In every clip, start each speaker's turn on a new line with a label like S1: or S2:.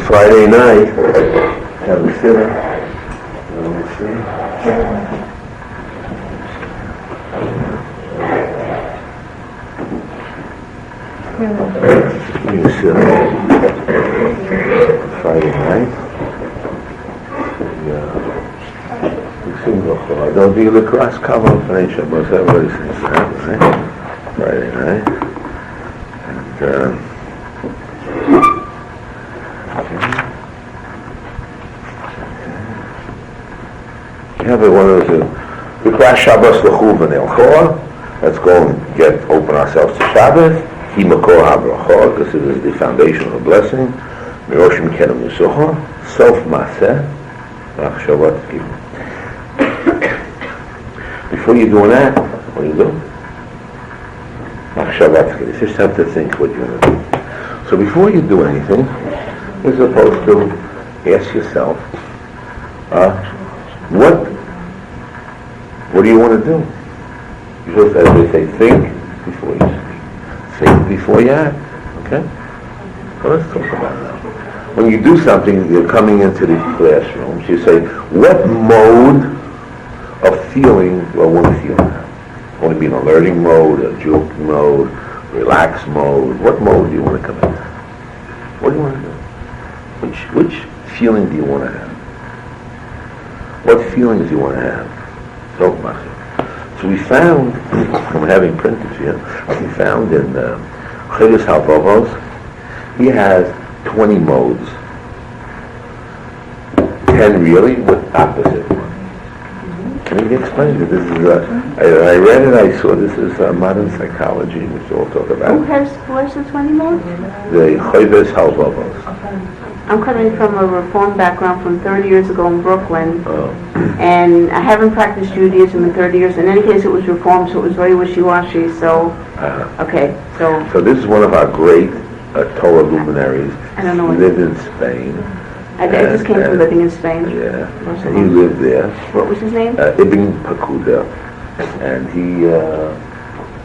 S1: Friday night, have a sitter. Let me see. Give me a sitter. Friday night. Yeah. Don't be the cross cover of Shabbos. Everybody sings that, right? Friday night. And, have one of those Mikras Shabbos l'chuv and elchor. Let's go and open ourselves to Shabbos. Hi makor habrachot, because it is the foundation of a blessing. Mirosh mikedem yusocha, sof maaseh, machshavat giving. Before you're doing that, what do you do? Machshavat giving. You just have to think what you're going to do. So before you do anything, you're supposed to ask yourself, what do you want to do? You're supposed to, as they say, think before you speak. Think before you act. Okay? So let's talk about that. When you do something, you're coming into the classroom, so you say, what mode of feeling do I want to feel now? I want to be in a learning mode, a joking mode, relaxed mode. What mode do you want to come in? What do you want to do? Which feeling do you want to have? What feelings do you want to have? So we found, I'm having printed here, we found in Chiddush Halvavos, he has 20 modes. 10 really with opposite ones. Can you explain it? This is, I read it, I saw this is modern psychology, which we'll talk about.
S2: Who has the 20 modes?
S1: The Chiddush Halvavos.
S2: I'm coming from a Reform background from 30 years ago in Brooklyn, and I haven't practiced Judaism in 30 years. In any case, it was Reform, so it was very wishy-washy, so, okay, so...
S1: So this is one of our great Torah luminaries.
S2: I don't know.
S1: He lived in Spain.
S2: I just came from living in Spain.
S1: Yeah, and he lived there.
S2: What was his name?
S1: Ibn Pakuda. And he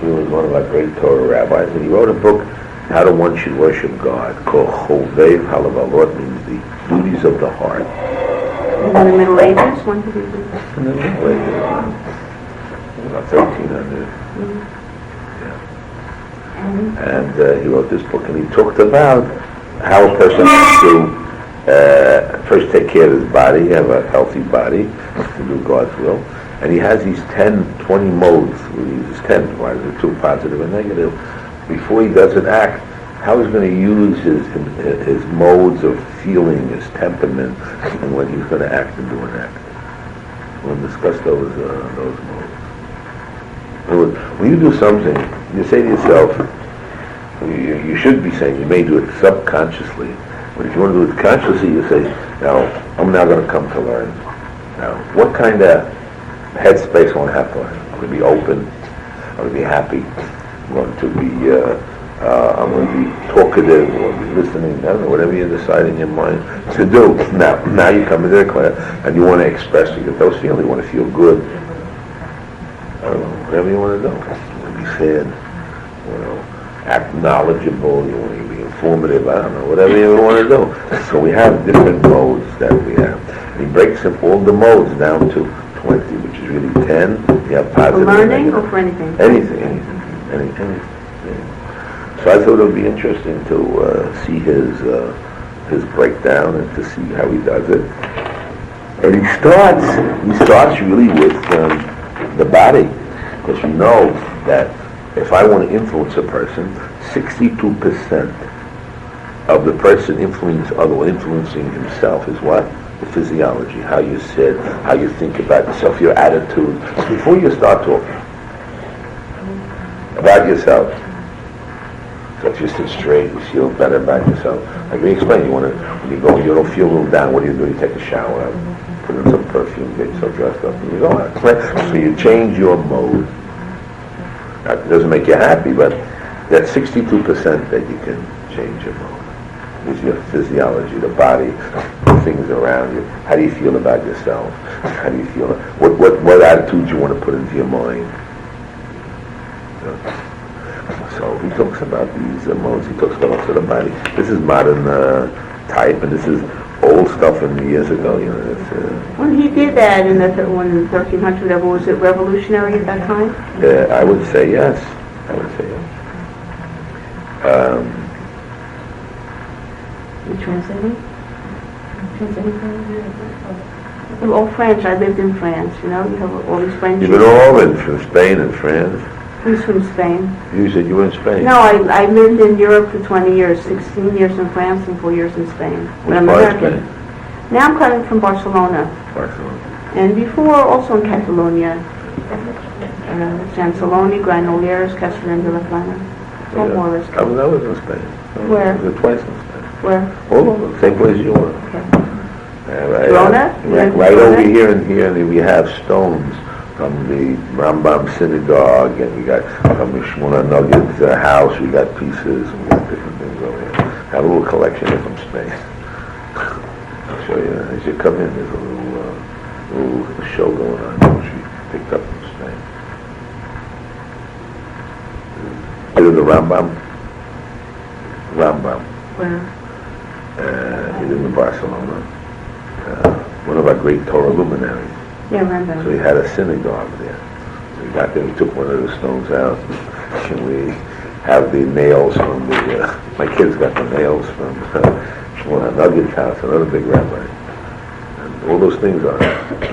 S1: was one of our great Torah rabbis, and he wrote a book, How One Should Worship God, called Chovev Halavalot, means the duties of the heart.
S2: In the Middle Ages? When did he do that?
S1: In the Middle Ages, about 1300. Yeah. And he wrote this book, and he talked about how a person has to first take care of his body, have a healthy body, to do God's will. And he has these 20 modes. He uses 10, why is it 2 positive and negative? Before he does an act, how he's going to use his modes of feeling, his temperament, and when he's going to act and do an act. We'll discuss those modes. When you do something, you say to yourself, you should be saying, you may do it subconsciously, but if you want to do it consciously, you say, now, I'm now going to come to learn. Now, what kind of headspace I want to have to learn? I'm going to be open, I'm going to be happy, I'm going to be talkative, I'm going to be listening, I don't know, whatever you decide in your mind to do. Now you come into the class and you want to express, you get those feelings, you want to feel good. I don't know, whatever you want to do. You want to be sad, act knowledgeable, you want to be informative, I don't know, whatever you want to do. So we have different modes that we have. And he breaks up all the modes down to 20, which is really 10. You have positive.
S2: For learning or for anything?
S1: Anything. So I thought it would be interesting to see his breakdown and to see how he does it. And he starts really with the body, because you know that if I want to influence a person, 62% of the person influencing himself is what? The physiology, how you sit, how you think about yourself, your attitude. Before you start talking about yourself, so if you sit straight, you feel better about yourself. Like we explained, when you go, you don't feel a little down, what do? You take a shower, put in some perfume, get yourself dressed up, and you go out. So you change your mode. That doesn't make you happy, but that's 62% that you can change your mode. It's your physiology, the body, the things around you. How do you feel about yourself? How do you feel? What attitudes you want to put into your mind? So he talks about these modes. He talks about also the body. This is modern type, and this is old stuff from years ago, you know. It's,
S2: When he did that in the 1300, was it revolutionary at that time?
S1: I would say yes. I would say yes.
S2: You translating? They're all French. I lived in France, you know. You have all these French.
S1: You've been all in from Spain and France.
S2: Who's from Spain?
S1: You said you were in Spain.
S2: No, I lived in Europe for 20 years, 16 years in France and 4 years in Spain. But I'm
S1: Which part of
S2: American.
S1: Spain?
S2: Now I'm coming from Barcelona.
S1: Barcelona.
S2: And before, also in Catalonia. San Celoni, Granollers, Castellan de la Plana. All more or less.
S1: I was in Spain.
S2: Where?
S1: I was twice in Spain.
S2: Where?
S1: All over, same place you were.
S2: Okay.
S1: Right, right over here and we have stones from the Rambam synagogue, and we got from the Shmona Nuggets house, we got pieces, we got different things over here. Have a little collection here from Spain. I'll show you. As you come in, there's a little show going on, which we picked up from Spain. Heard of the Rambam?
S2: Where?
S1: He lived in Barcelona. One of our great Torah luminaries.
S2: Yeah, Rambam.
S1: So he had a synagogue there. So we got there, we took one of the stones out, and we have the nails from the, my kids got the nails from Shmona Nuggets house, another big rabbi. And all those things are.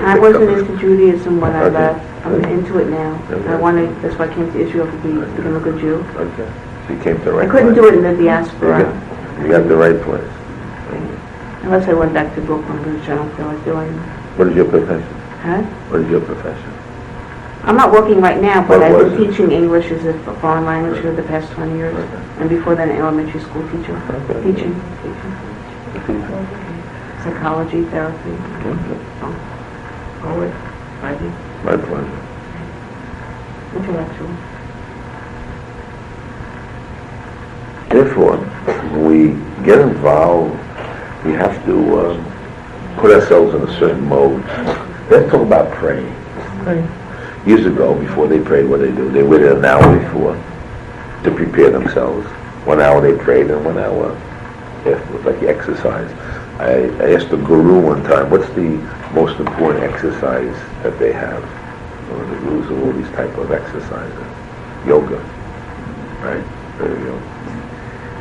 S2: I wasn't into Judaism when I
S1: Okay.
S2: left. I'm into it now.
S1: Okay.
S2: That's why I came to Israel to become a good Jew.
S1: Okay. So you came to the right
S2: I couldn't
S1: place.
S2: do it in the Diaspora.
S1: You got the right place.
S2: Unless I went back to Brooklyn, which I don't feel like doing.
S1: What is your profession?
S2: Huh?
S1: What is your profession?
S2: I'm not working right now, but
S1: What
S2: I've
S1: was
S2: been
S1: it?
S2: teaching English as a foreign language for the past 20 years.
S1: Okay.
S2: And before that, an elementary school teacher.
S1: Okay.
S2: Teaching. Psychology, therapy.
S1: Okay.
S2: Poet, writing,
S1: My pleasure.
S2: intellectual.
S1: Therefore, when we get involved, we have to put ourselves in a certain mode. Let's talk about praying. Years ago, before they prayed, what they do? They waited an hour before to prepare themselves. 1 hour they prayed, and 1 hour after. It was like exercise. I asked the guru one time, what's the most important exercise that they have? One of the gurus of all these type of exercises. Yoga. Right? There you go.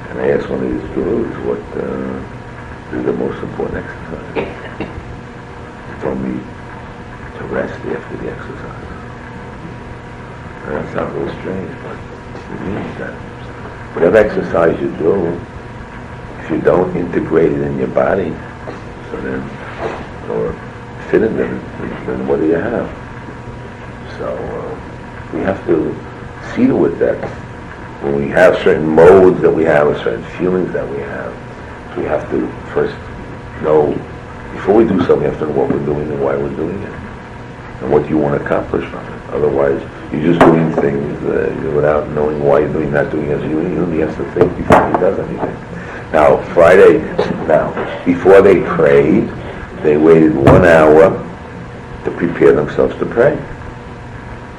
S1: And I asked one of these gurus, what is the most important exercise? He told me to rest after the exercise. And that sounds a little strange, but it means that whatever exercise you do, if you don't integrate it in your body, so then, or fit in it, then what do you have? So we have to see to it that when we have certain modes that we have, or certain feelings that we have to first know, before we do something, we have to know what we're doing and why we're doing it, and what you want to accomplish from it. Otherwise, you're just doing things without knowing why you're doing, not doing as you do. He has to think before he does anything. Now, before they prayed, they waited 1 hour to prepare themselves to pray.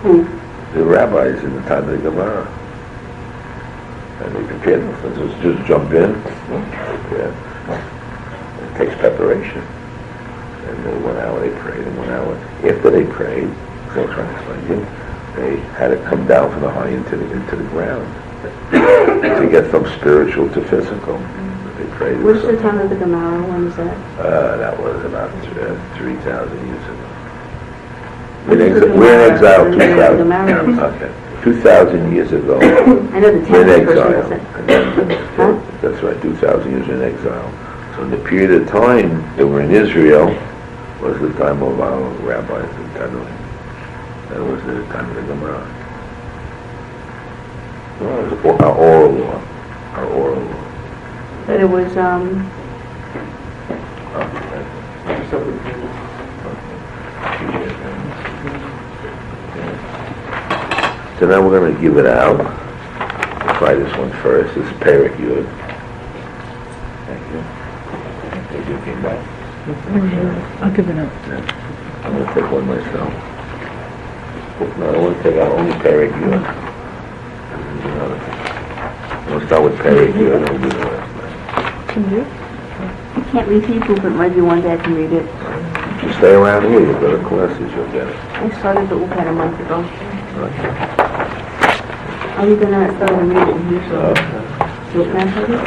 S1: The rabbis in the time of the Gemara. And they prepared themselves. Just jump in. Yeah. It takes preparation. And then 1 hour they prayed, and 1 hour after they prayed, so I'm trying to explain to you, they had to come down from the high into the ground to get from spiritual to physical. They prayed.
S2: What's the time of the Gemara? When was that?
S1: That was about 3,000 years ago.
S2: When is the
S1: We're in
S2: Gemara?
S1: exile
S2: The
S1: 2,000.
S2: Gemara is-
S1: Okay. 2,000 years ago.
S2: I know the
S1: In
S2: 10th
S1: exile.
S2: person.
S1: Huh? That's right, 2,000 years in exile. So in the period of time that we're in Israel was the time of our rabbis in Tanoi. That was the time of the Gemara. Well, it was our oral law. Our oral law.
S2: But it was,
S1: So now we're going to give it out. We'll try this one first. This is Perek Yud. Thank you. Thank you, came back.
S3: I'll give it up.
S1: I'm going to take one myself. No, I want to take out only Perek Yud. I'm going to start with Perek Yud and we'll do the rest.
S3: Can you?
S2: I can't read Hebrew, but maybe one day I can read it.
S1: If you stay around here, you go to classes, you'll get it.
S2: I started the Upan a month ago.
S1: Right.
S2: Are you going to start reading it here? The Upan for it?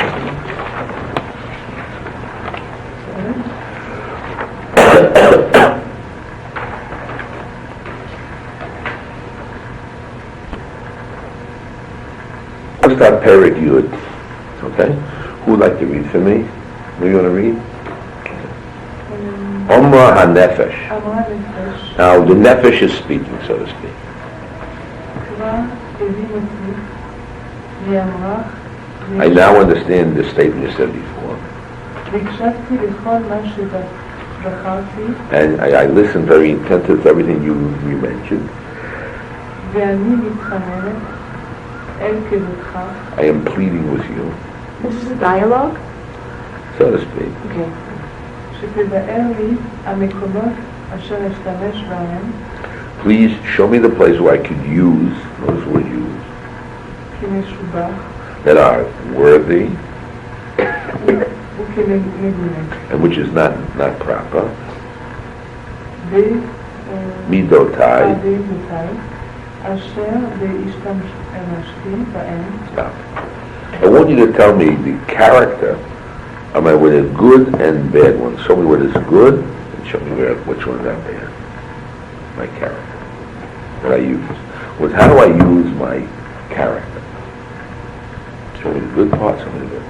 S1: What's that Perek Yud? Okay? Who would like to read for me? Who you want to read? Omra HaNefesh. Now, the Nefesh is speaking, so to speak. I now understand the statement you said before. And I listened very intently to everything you mentioned. I am pleading with you.
S2: This is a dialogue?
S1: So to speak.
S2: Okay.
S1: Please show me the place where I could use those words used that are worthy and which is not proper. Midotai. Stop. I want you to tell me the character of my where there's good and bad ones. Show me what is good and show me which ones are bad. My character that I use. How do I use my character? Show me the good parts, show me the good.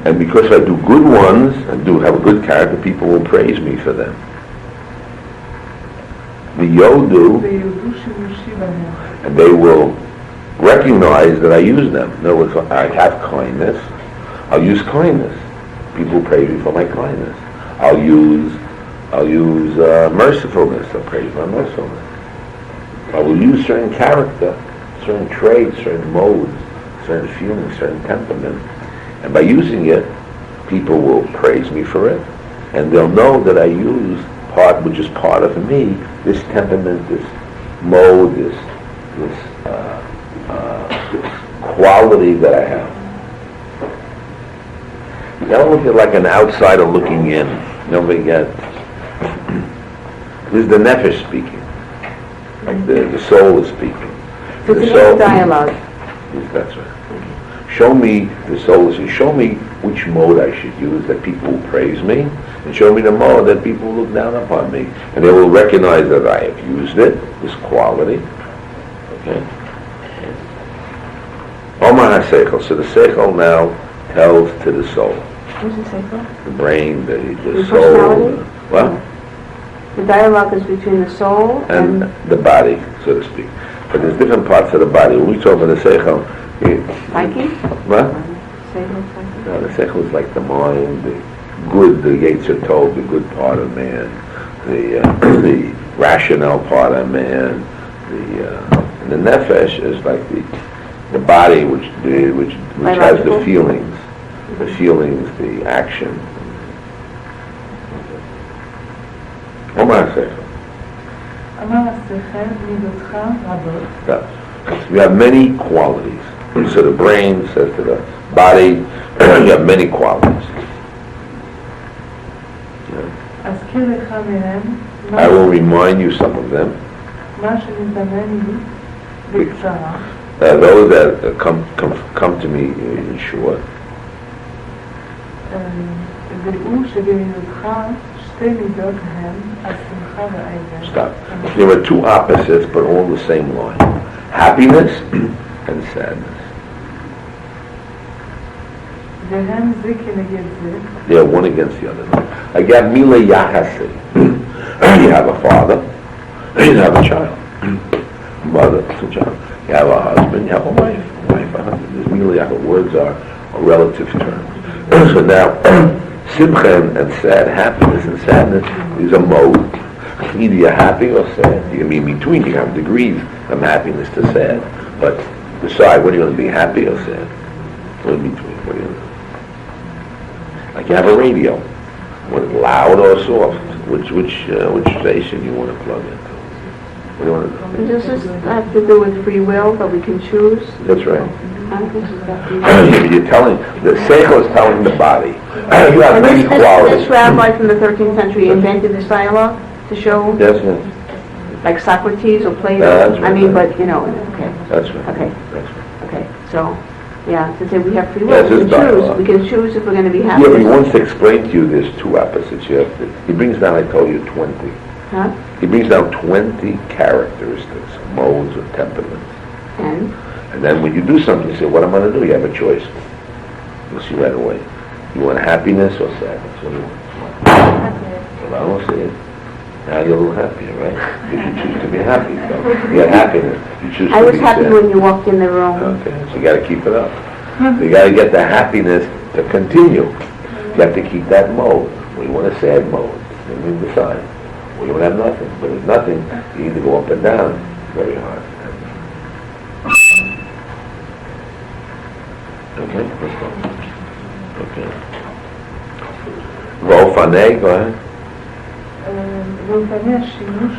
S1: And because I do good ones and do have a good character, people will praise me for them. The Yodu, and they will recognize that I use them. In other words, I have kindness, I'll use kindness. People praise me for my kindness. I'll use mercifulness. They'll praise my mercifulness. I will use certain character, certain traits, certain modes, certain feelings, certain temperament. And by using it, people will praise me for it. And they'll know that I use part which is part of me, this temperament, this mode, this quality that I have. Don't look at like an outsider looking in. Don't forget. This is the Nefesh speaking. Like the soul is speaking.
S2: So it's a dialogue.
S1: Yes, that's right. Show me the soul. Show me which mode I should use that people will praise me, and show me the mode that people will look down upon me, and they will recognize that I have used it, this quality. Okay. Omar HaSeichel. So the Seichel now tells to the soul.
S2: What's the Seichel?
S1: The brain, the soul.
S2: Personality?
S1: What?
S2: The dialogue is between the soul
S1: and the body, so to speak. But there's different parts of the body. When we talk about the Seichel,
S2: psyche?
S1: What?
S2: Seichel.
S1: No, the Seichel is like the mind, the good, the Yetzer Tov, the good part of man, the rational part of man, and the Nefesh is like the body which has the feelings, the action. Omar HaSeichel. We have many qualities. So the brain says to the body, you have many qualities. I will remind you some of them. Those that come to me in short. Stop. There are two opposites, but all the same line. Happiness and sadness. They are one against the other. I got Mila Yahase. You have a father, you have a child. Mother, a child. You have a husband, you have a wife, a husband. There's Mila Yahase. Words are a relative term. So now, Simcha and sad, happiness and sadness is a mode. Either you're happy or sad. You can be in between. You have degrees from happiness to sad. But decide, what are you going to be, happy or sad? What in between? What are you going to do? Like you have a radio. What, loud or soft? Which station you want to plug into? What do you want to do?
S2: Does this have to do with free will, that we can choose?
S1: That's right.
S2: Huh?
S1: You're telling, the seichel is telling the body. You have
S2: And
S1: many qualities.
S2: this rabbi from the 13th century invented this dialogue to show,
S1: Yes, yes.
S2: like Socrates or Plato?
S1: That's right.
S2: I mean, but, you know, okay.
S1: That's right.
S2: Okay.
S1: That's right.
S2: Okay, so, yeah, to say we have free will,
S1: That's
S2: we
S1: his
S2: can choose.
S1: dialogue.
S2: We can choose if we're going to be happy.
S1: Yeah, but he wants to explain to you there's two opposites. You have to, he brings down, I told you, 20.
S2: Huh?
S1: He brings down 20 characteristics, modes of temperaments.
S2: And
S1: then when you do something, you say, what am I going to do? You have a choice. You'll see right away. You want happiness or sadness? What do you want? Well, I don't see it. Now you're a little happier, right? If you choose to be happy. So you got happiness. You choose
S2: I
S1: to
S2: was
S1: be
S2: happy
S1: sad.
S2: when you walked in the room.
S1: Okay, so you got to keep it up. You got to get the happiness to continue. You have to keep that mode. Well, you want a sad mode. Then you decide. Well, you want to have nothing. But if nothing, you either go up and down. Very hard. Okay, let's go. Okay. Volfanei, go ahead.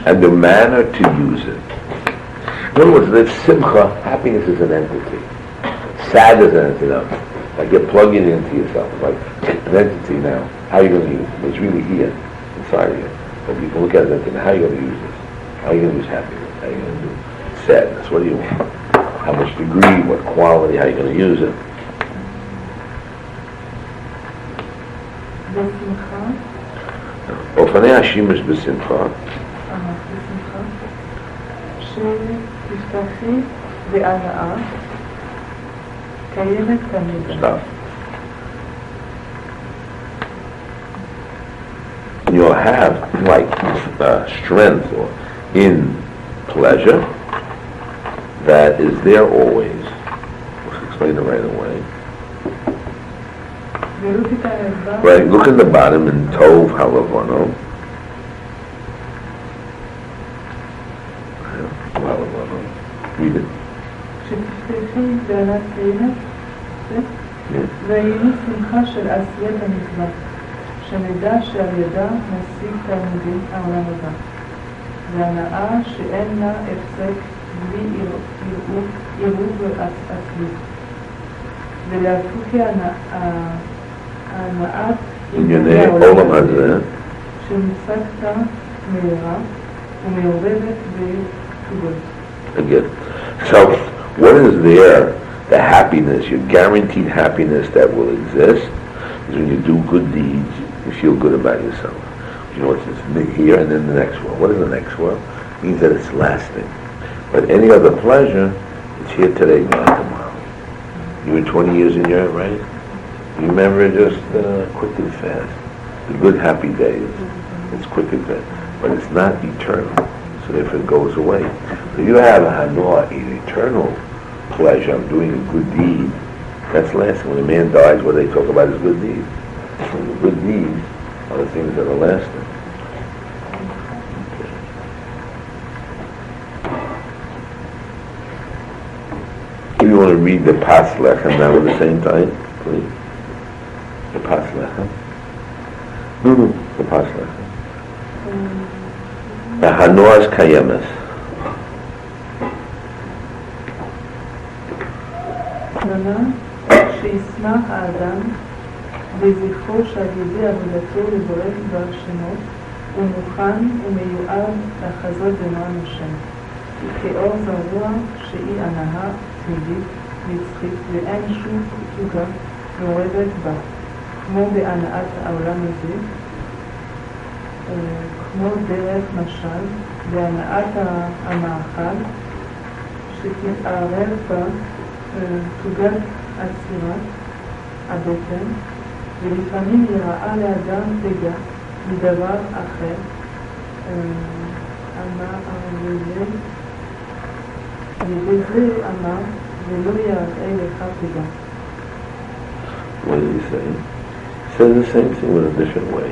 S1: And the manner to use it. In other words, that simcha, happiness is an entity. Sad is an entity. Like you're plugging it into yourself. Like an entity now. How are you going to use it? It's really here, inside of you. But people look at it and think, how are you going to use this? How are you going to use happiness? How are you going to do sadness? What do you want? How much degree? What quality? How are you going to use it? אופני השימוש בשמחה.
S3: שתשתחי בהנאה קיימת תמיד.
S1: Stop. You'll have like strength or in pleasure that is there always. Let's explain it right away. Right, look at the bottom in Tov Halavano. Read it.
S3: שתשתחי בענת קיימת והיינו שמחה של עשיית המזבח שנדע שעל ידה נשיג תלמידים העולם הבא והנאה שאין לה הפסק בלי עירוב ועצמית ולהפוקי הנאת
S1: ענייני העולם הזה
S3: שמצגת מהירה ומעורבת בטובות.
S1: Again. So, what is there, the happiness, your guaranteed happiness that will exist, is when you do good deeds, you feel good about yourself. You know, it's here and then the next world. What is the next world? It means that it's lasting. But any other pleasure, it's here today, gone tomorrow. You were 20 years in Europe, right? You remember just quick and fast. The good, happy days. It's quick and fast. But it's not eternal. So therefore it goes away. So you have a hanoah, an eternal pleasure of doing a good deed. That's lasting. When a man dies, what they talk about is good deeds. And the good deeds are the things that are lasting. If you want to read the Pas Lechem now at the same time, please. The Pas Lechem. The Pas Lechem. Hanoah's Kayemes.
S3: שישמח האדם בזכרו שעל ידי עבודתו לברך דבר שמות הוא מוכן ומיועד לחזות במען השם כאור זרוע שהיא הנאה תמידית נצחית ואין שום תוגה מעורבת בה כמו בהנאת העולם הזה כמו דרך משל בהנאת המאכל שתתערב בה תוגת עצירת הבטן ולפעמים יראה לאדם תגע מדבר אחר אמר ובזה אמר ולא יראה לך תגע.
S1: What did he say? He says the same thing in a different way.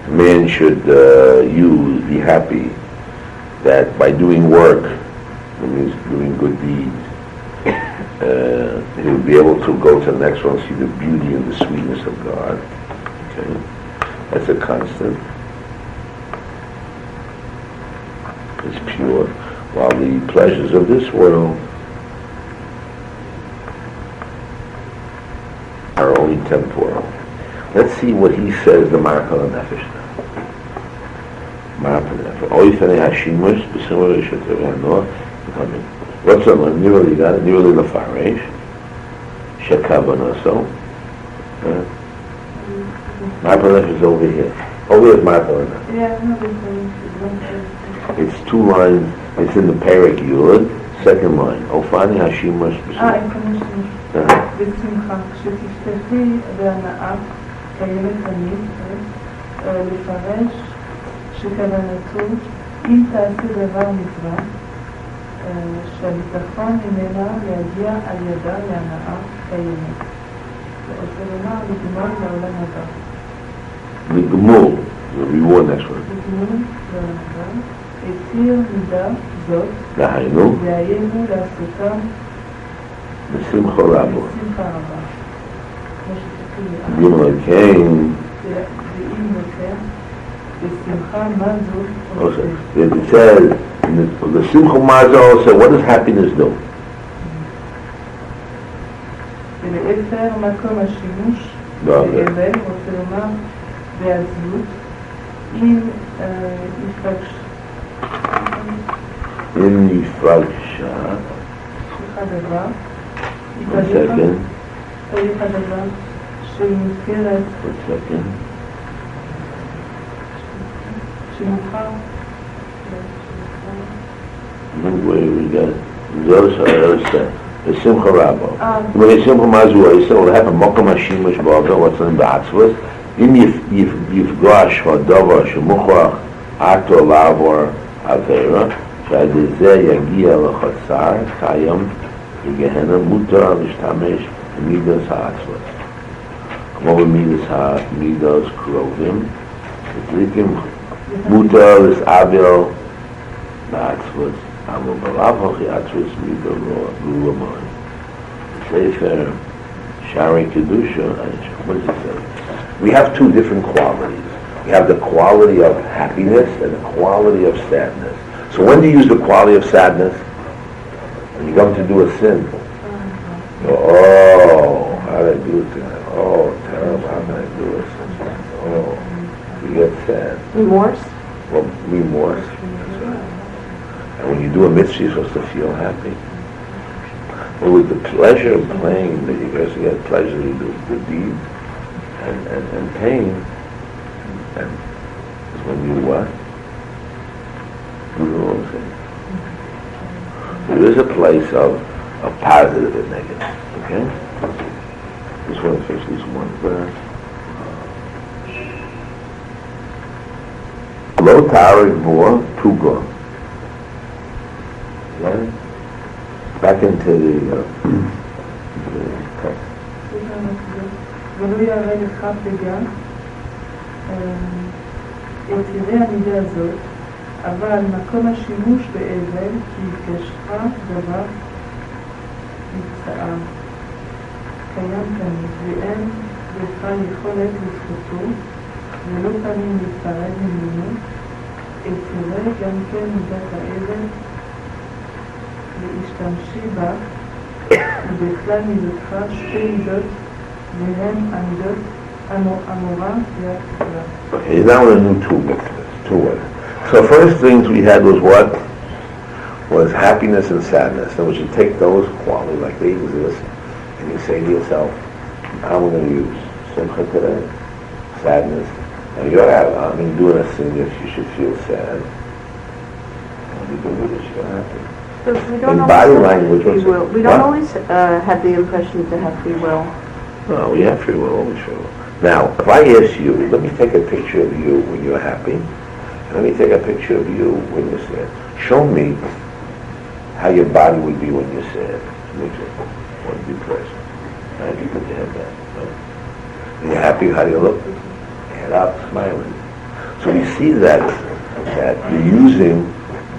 S1: Man should be happy that by doing work, that means doing good deeds, he will be able to go to the next one and see the beauty and the sweetness of God. Okay? That's a constant. is pure, while the pleasures of this world are only temporal. Let's see what he says, the Markal Nefesh. Markal Nefesh. Oifene Hashimush, b'simur Yishatev Hanoah, what's on the Nirali got it? Nirali Lafaresh, Shekavanaso. Markal Nefesh is over here. Over here is Markal Nefesh.
S3: Yeah, no,
S1: It's 2 lines, it's in the Perek Yud, second line. Ofani Hashimush, b'simur.
S3: בשמחה, כשתשתכי בהנאה קיימת תמיד, לפרש שכוונתו, אם תעשה דבר מצווה, שהביטחון ממנה להגיע על ידה להנאה קיימת. זה לומר לגמול לעולם הבא.
S1: לגמול, זה reward next one.
S3: לגמול לעולם הבא, התיר מידה זאת,
S1: דהיינו,
S3: והיינו לעשותם
S1: בשמחה רבה.
S3: בשמחה רבה.
S1: Gimel Kain.
S3: ואם יותר, בשמחה מה זאת
S1: Okay. It says, the Simcha Mazel said, what does happiness do?
S3: ולאפר מקום השימוש באבל, רוצה לומר, בעזות, אם
S1: נפגשה.
S3: סליחה דבר.
S1: One second.
S3: צריך הדבר שמוזכרת,
S1: One second.
S3: שמוכר,
S1: Where we got it? The other side, the Simcha Rabba. When the Simcha Mazel, he said, what happened? Mokom Hashimush Ba'avel, what's in the Atzvus? Im Yifgash Hadavar Shemuchach Ato Lavor Avera, שעל זה יגיע לחצר, קיים, בגהנה מותר להשתמש במידס האצלס. כמו במידס קרובים, בדליקים מותר להסעבל באצלס, אבל בלאו הכי אצלס מידה לא מים. ספר Shari Kedusha, what does it say? We have 2 different qualities. We have the quality of happiness and the quality of sadness. So when do you use the quality of sadness? When you come to do a sin. You go, oh, how did I do it tonight? Oh, terrible, how can I do this? Oh, you get sad.
S2: Remorse?
S1: Well, remorse. That's right. And when you do a mitzvah, you're supposed to feel happy. Well, with the pleasure of playing, that you guys get pleasure to do the deed and pain, and is when you what? You know what I'm saying? There is a place of positive and negative, okay? Just want to finish this one verse. Lo tarik vor tuga. Okay? Back into the text.
S3: ולא יראה לך פגם את יראה המידה הזאת, אבל מקום השימוש באבל כי התגשך דבר מצער. קיים תמיד, ואין לך יכולת לזכותו, ולא פנים להתפרד ממנו, את יראה גם כן מידת האבל להשתמשי בה, ובכלל מידתך 2 מידות, והן המידות המורה והתקווה.
S1: Okay, now we're going to do 2 mitzvahs, 2 words. So first things we had was what? Was happiness and sadness. And we should take those qualities like they exist, and you say to yourself, how am I going to use simcha today? Sadness. Now you're doing a sin, you should feel sad. When you do this, you're happy.
S2: So we don't
S1: In
S2: always
S1: body
S2: have
S1: language,
S2: free will. We don't
S1: what?
S2: always have the impression to have free will.
S1: No, we have free will, always free will. Now, if I ask you, let me take a picture of you when you're happy, and let me take a picture of you when you're sad. Show me how your body would be when you're sad. Or depressed. Right? You put your head down. Right? When you're happy, how do you look? Head up, smiling. So we see that you're using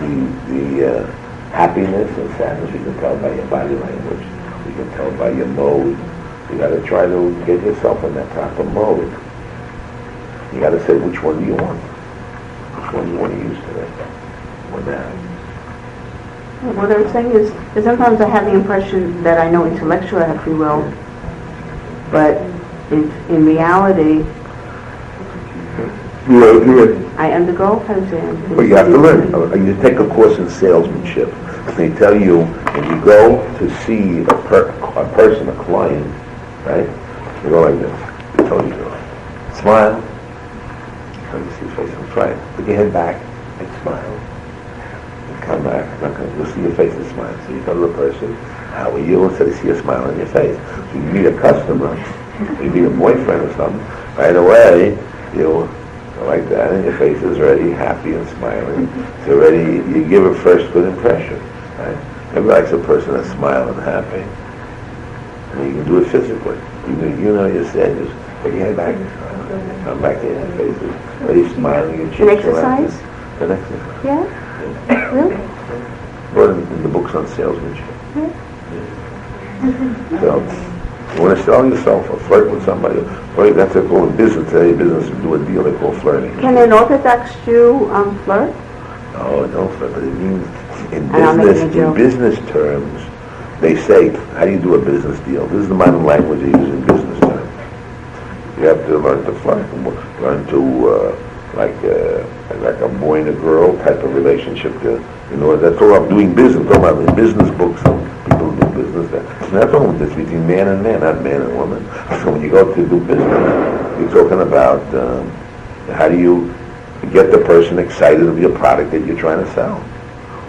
S1: the happiness and sadness. We can tell by your body language. We can tell by your mode. You got to try to get yourself in that proper mode. You got to say, which one do you want? Which one do you want to use today? or now.
S2: What I was saying is that sometimes I have the impression that I know intellectually I have free will, but in reality, I undergo. How to say?
S1: But you have to learn. You take a course in salesmanship. They tell you when you go to see a person, a client, right? You go like this. They tell you to smile. Tell you to see his face and try it. Put your head back and smile. And come back. You'll see your face and smile. So you go to the person. How are you? Instead of see a smile on your face. So you meet a customer. You meet a boyfriend or something. Right away, you go like that, and your face is already happy and smiling. It's already, you give a first good impression. Right? Everybody likes a person that's smiling and happy. And you can do it physically. You know you're sad, just put your head back and smile. Come back to your face is already smiling. Your cheeks
S2: An exercise?
S1: An exercise.
S2: Yeah? Really?
S1: Or in the books on salesmanship.
S2: Yeah.
S1: So, you want to sell yourself or flirt with somebody, well, that's what they call in business today. Business to do a deal they call flirting.
S2: Can an Orthodox Jew flirt?
S1: No, don't flirt, but it means in
S2: I'm making a
S1: business,
S2: joke.
S1: in business terms, they say, how do you do a business deal? This is the modern language they use in business terms. You have to learn to flirt, learn to like a boy and a girl type of relationship. That's all I'm doing business. I'm talking about in business books. People do business. That's all this between man and man, not man and woman. So when you go to do business, you're talking about how do you get the person excited of your product that you're trying to sell,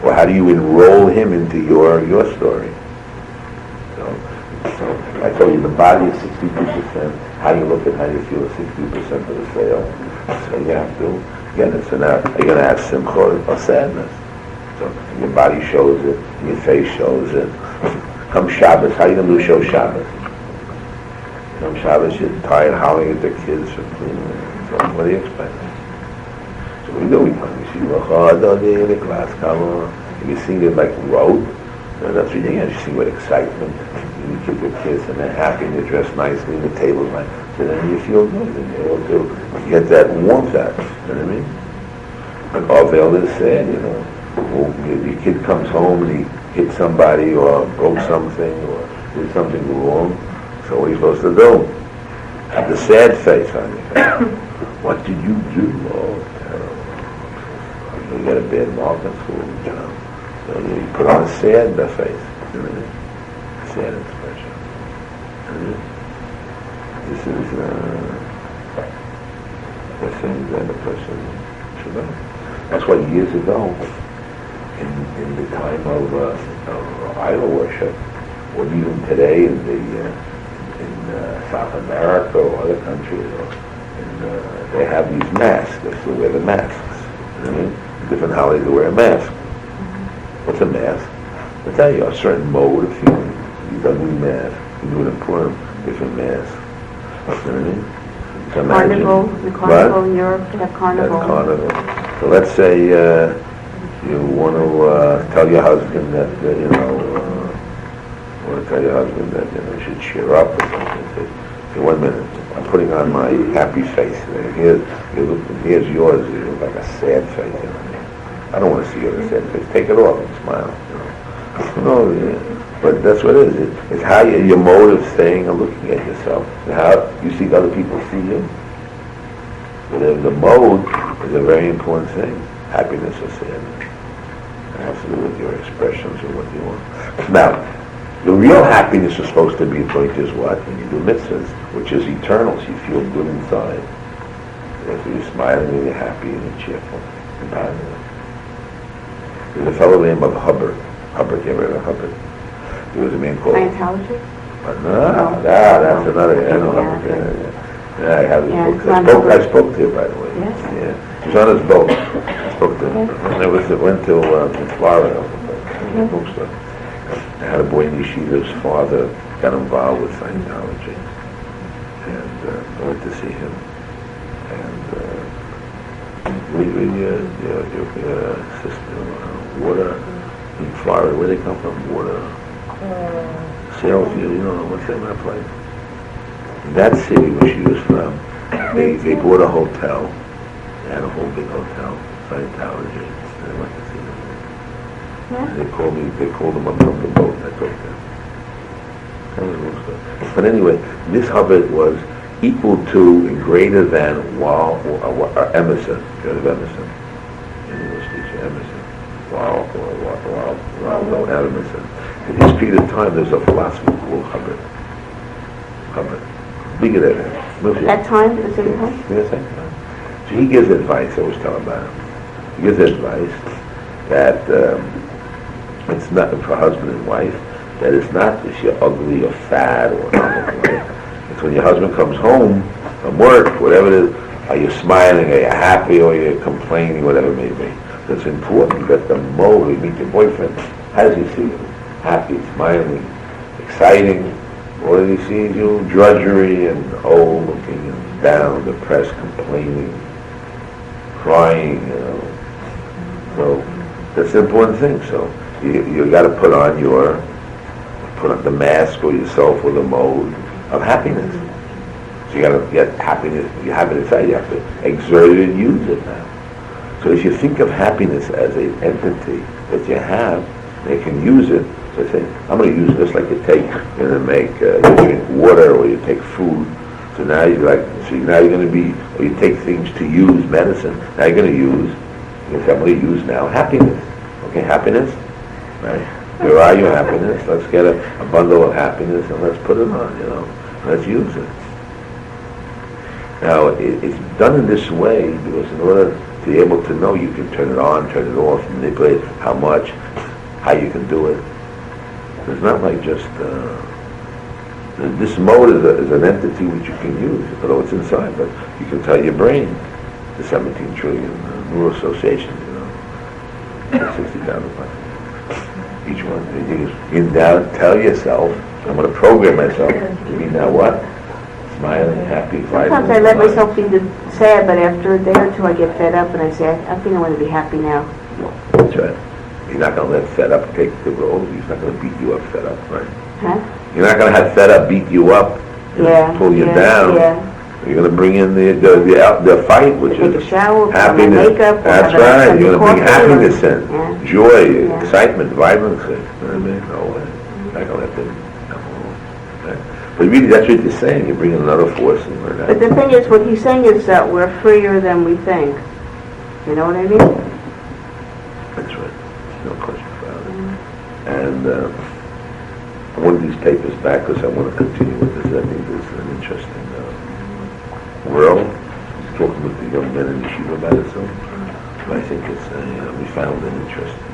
S1: or how do you enroll him into your story? So I told you the body is 62%. How you look at how you feel is 60% of the sale. So you have to get it. So now you're going to have simcha or sadness. So your body shows it, your face shows it. Come Shabbos, how are you going to do show Shabbos? Come Shabbos, you're tired howling at the kids for cleaning. So what do you expect? So we do, we come to Yeshiva, the class come. If you sing it like rote, that's what you get. You sing with excitement. You give your kids and they're happy and they're dressed nicely and the table's nice. So then you feel good and you're able to get that warmth out. You know what I mean? Like Arvel is sad, your kid comes home and he hit somebody or broke something or did something wrong. So what are you supposed to do? Have the sad face on your face. What did you do? Oh, terrible. You got a bad mark in school, So you put on a sad face. Sad expression. This is the thing that a person should know. That's why years ago, in the time of idol worship, or even today in South America or other countries, they have these masks. They still wear the masks. You know what I mean? Different holidays they wear a mask. What's a mask? I tell you, a certain mode of feeling. You ugly mask. You do it in Purim, different mask. You know what I mean? So
S2: Carnival, the carnival in Europe, they have carnival.
S1: That's carnival. So let's say you want to tell your husband that, want to tell your husband that, you should cheer up or something. Say, 1 minute, I'm putting on my happy face. Here's yours. You look like a sad face. I don't want to see you with a sad face. Take it off and smile. No, yeah. But that's what it is. It's how your mode of saying and looking at yourself, and how you see other people see you. The mode is a very important thing. Happiness or sadness. It has to do with your expressions or what you want. Now, the real happiness is supposed to be point is what? When you do mitzvahs, which is eternal, so you feel good inside. So you're smiling and you're happy and you're cheerful and positive. There's a fellow named Hubbard. You ever heard of Hubbard? There was a man called...
S2: Scientology?
S1: No, that's another... I know Hubbard. Yeah, I have his book. I spoke to him, by the way.
S2: Yes.
S1: Yeah. He was on his boat. I spoke to him. I went to Florida. Bookstore. I had a boy in Yeshiva's father got involved with Scientology. And I went to see him. And sister, water in Florida, where they come from, water, Sailfield, what's that my place? In that city where she was from, they bought a hotel. They had a whole big hotel, Scientology. And I went to see them.
S2: Yeah.
S1: And they called them up from the boat. I talked to them. But anyway, this Hubbard was equal to and greater than Emerson, Joseph Emerson, English teacher Emerson, Waldo Emerson. In his period of time, there's a philosopher called Hubbard, bigger than him.
S2: That time, at the same time?
S1: Yes, that time. So he gives advice. I was telling about him. He gives advice that it's not for husband and wife. That it's not if you're ugly or fat or anything like that. It's when your husband comes home from work, whatever it is, are you smiling, are you happy, or are you complaining, whatever it may be. It's important that the moment you meet your boyfriend, how does he see you? Happy, smiling, exciting, or does he see you drudgery and old looking and down, depressed, complaining, crying, So that's the important thing. So you got to put on the mask or yourself with a mode of happiness. So you got to get happiness. You have it inside. You have to exert it and use it now. So if you think of happiness as an entity that you have, they can use it. So I say, I'm going to use this like you drink water or you take food. So now you're going to be, or you take things to use medicine. Now you're going to use. I'm going to use now happiness. Okay, happiness, right? Where are you, happiness? Let's get a bundle of happiness and let's put it on, Let's use it. Now, it's done in this way because in order to be able to know, you can turn it on, turn it off, manipulate how much, how you can do it. It's not like just, this mode is an entity which you can use, although it's inside, but you can tell your brain, the 17 trillion neural associations, 60,000 bucks. Each one. You now tell yourself, I'm going to program myself to be now what? Smiling, happy, vibrant.
S2: Sometimes I let myself be sad, but after a day or two I get fed up and I say, I think I want to be happy now.
S1: That's right. You're not going to let fed up take the role. He's not going to beat you up fed up, right?
S2: Huh?
S1: You're not going to have fed up beat you up, pull you down.
S2: Yeah.
S1: You're going to bring in the fight, which
S2: take
S1: is
S2: a shower,
S1: happiness.
S2: Makeup,
S1: that's right. You're going to bring happiness in, joy,
S2: Yeah.
S1: excitement, vibrancy. You know what I mean? No way. You're not going to let them. But really, that's what you're saying. You're bringing another force in.
S2: But the thing is, what he's saying is that we're freer than we think. You know what I mean?
S1: That's right. No question about it. And I want these papers back because I want to continue with this. I think this is an interesting world. He's talking with the young men in Yeshiva about it, so I think it's we found an interesting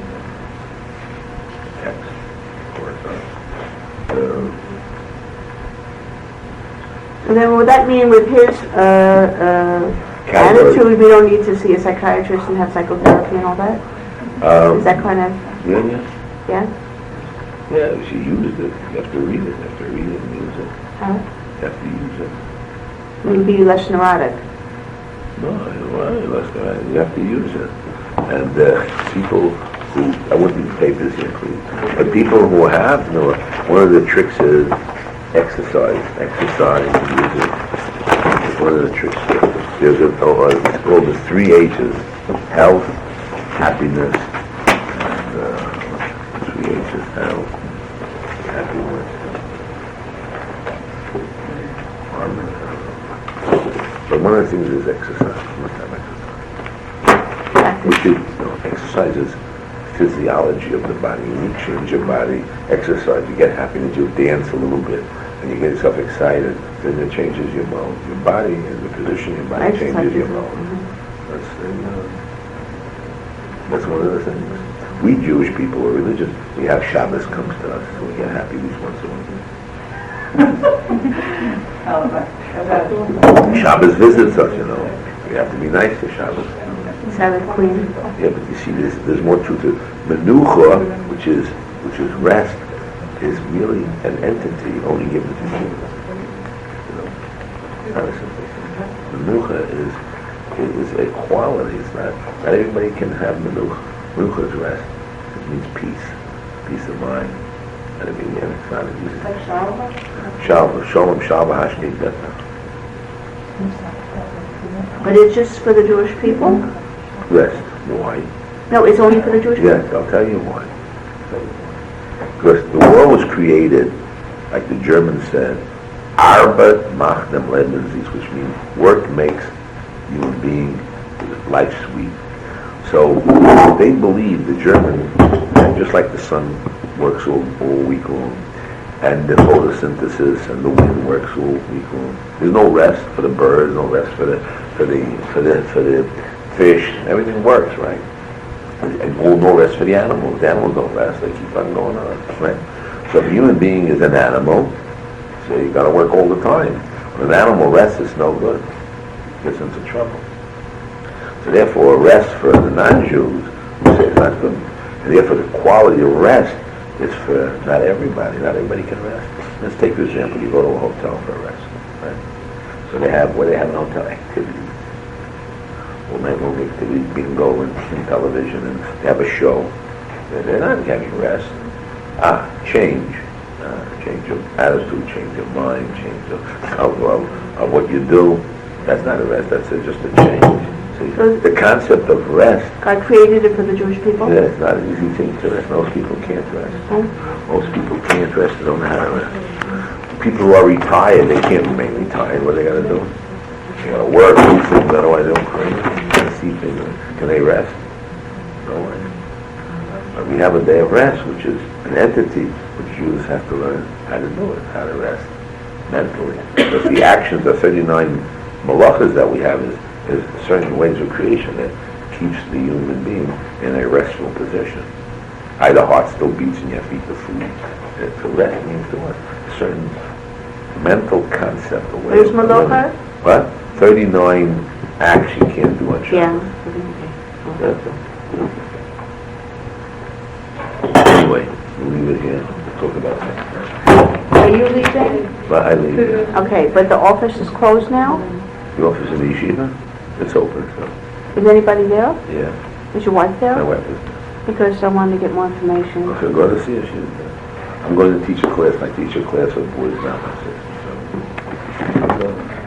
S1: text for it.
S2: So then would that mean with his attitude we don't need to see a psychiatrist and have psychotherapy and all that? Is that kind of... Yeah?
S1: Yeah, she used it. You have to read it. You have to read it and use it.
S2: Huh?
S1: You have to use it.
S2: Maybe be less neurotic.
S1: No, less neurotic. You have to use it. And people who, I wouldn't need papers here, please, but people who have, one of the tricks is exercise, use it. One of the tricks is, it's called the 3 H's, health, happiness, and 3 H's, health, happiness, harmony. But one of the things is exercise. You must have exercise. Exercise is physiology of the body. You change your body, exercise, you get happiness, you dance a little bit, and you get yourself excited, then it changes your mode. Your body and the position of your body changes your mode. That's one of the things. We Jewish people are religious. We have Shabbos comes to us, so we get happy at least once a week. Shabbos visits us, We have to be nice to Shabbos.
S2: Sabbath queen.
S1: Yeah, but you see, there's more truth to it. Menucha, which is rest, is really an entity only given to Jews. Not a simple thing. Menucha is a quality. It's not everybody can have menucha. Menucha is rest. It means peace of mind. And it's not an easy.
S3: Like Shalva?
S1: Shalom, Shalva, Hashmi, Beta.
S2: But it's just for the Jewish people?
S1: Rest. Why?
S2: No, it's only for the Jewish people?
S1: Yes, I'll tell you why. Because the world was created, like the Germans said, Arbeit macht dem Leben süß, which means work makes human being life sweet. So they believe, the Germans, just like the sun works all week long, and the photosynthesis and the wind works all week long. There's no rest for the birds, no rest for the fish. Everything works, right? And no rest for the animals. The animals don't rest; they keep on going on, right? So if a human being is an animal, so you got to work all the time. When an animal rests, it's no good. It gets into trouble. So therefore, rest for the non-Jews, we say it's not good. And therefore, the quality of rest is for not everybody. Not everybody can rest. Let's take for example, you go to a hotel for a rest, right? So they have in hotel activities. Well, maybe activities, bingo and television, and they have a show. They're not having rest. Change of attitude, change of mind, change of what you do. That's not a rest. That's just a change.
S2: So
S1: the concept of rest.
S2: God created it for the Jewish people?
S1: Yeah, it's not an easy thing to rest. Most people can't rest. Most people can't rest. They don't know how to rest. People who are retired, they can't remain retired. What are they got to do? They got to work, do things. Otherwise, they don't see things. Can they rest? No way. But we have a day of rest, which is an entity which Jews have to learn how to do it, how to rest mentally. Because the actions of 39 malachas that we have is certain ways of creation that keeps the human being in a restful position. The heart still beats and you have to eat the food. To rest means to what? A certain mental concept.
S2: Where's malacha?
S1: What? 39 acts you can't do on Shabbos.
S2: Yeah.
S1: Anyway, we'll leave it here. We'll talk about that.
S2: Are you leaving?
S1: But I leave it.
S2: Okay, but the office is closed now?
S1: The office in the yeshiva? It's open, so.
S2: Is anybody there?
S1: Yeah.
S2: Is your wife there?
S1: My wife is there.
S2: Because I wanted to get more information.
S1: Okay, go to see her. She's there. I'm going to teach a class. I teach a class for boys now. So I'm going.